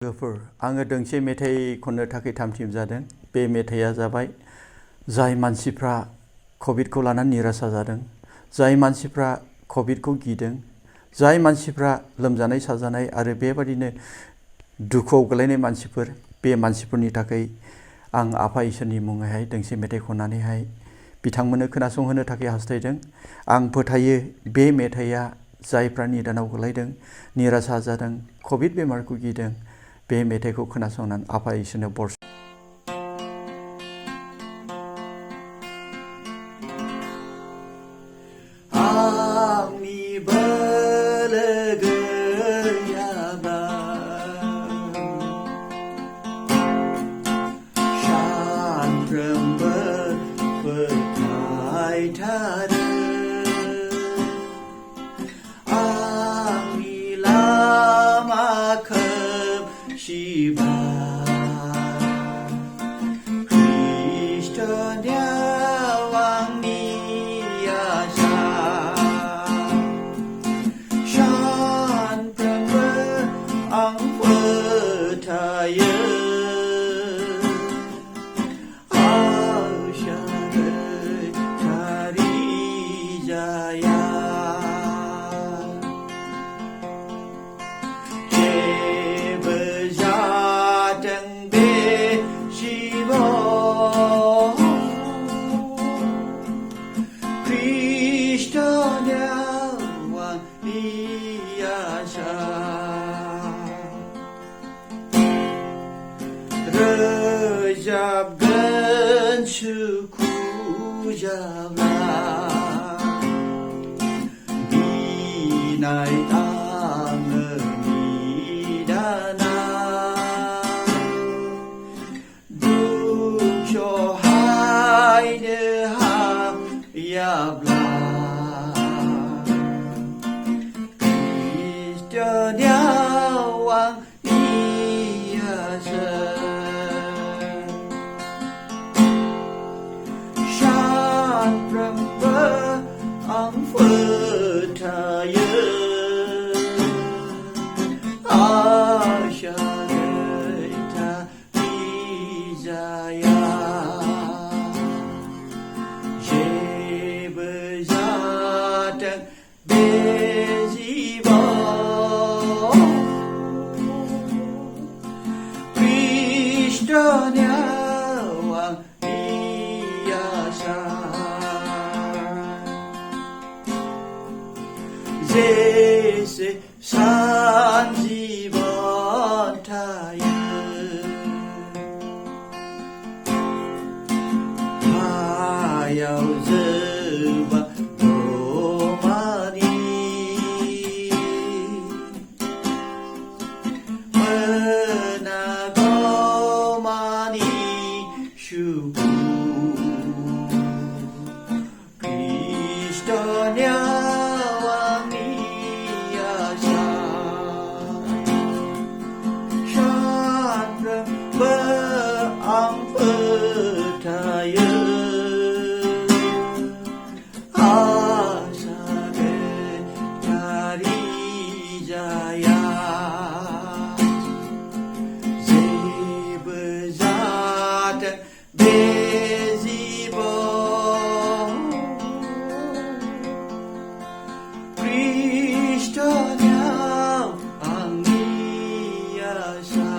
लोगोफोर आङो दोंसे मेथाइ खननो थाखाय थामथिम जादों। बे मेथाइया जाबाय जाय मानसिफ्रा कभिडखौ लानानै निरासा जादों, जाय मानसिफ्रा कभिडखौ गिदों, जाय मानसिफ्रा लोमजानाय साजानाय आरो बेबादिनो दुखुआव गोलैनाय मानसिफोर, बे मानसिफोरनि थाखाय आं आफा इसोरनि मुङैहाय दोंसे मेथाइ खननानैहाय बिथांमोननो खोनासंहोनो थाखाय हास्थायदों। आं फोथायो बे मेथाइया जायफ्रा निदानाव गोलैदों, निरासा जादों, कभिड बेमारखौ गिदों, बे मेथाइखौ खोनासंनानै आफा इसोरनो बर आंनि बोलो गैयाब्ला सानफ्रोमबो फोथायथारो आंनि लामाखौ खृष्टनियाव आंनि आसा सानफ्रोमबो आं फोथायो आशा गैथारि जाया रोजाबगोन सुखु जाब्ला गिनाय आङो निदाना दुख सहायनो हायाब्ला खृष्टनियाव आंनि आसा सानफ्रोमबो आं फोथायो आशा गैथारि जाया जेबो जाथों बे जिबन खृष्टनियाव आंनि आसा जेसे सान जीवन थायो हायाव जोबा दमानि मोनागौमानि सुखु खृष्टनियाव आंनि आसा सानफ्रोमबो आं फोथायो आशा गैथारि जाया जेबो जाथों बे जिबन खृष्टनियाव आंनि आसा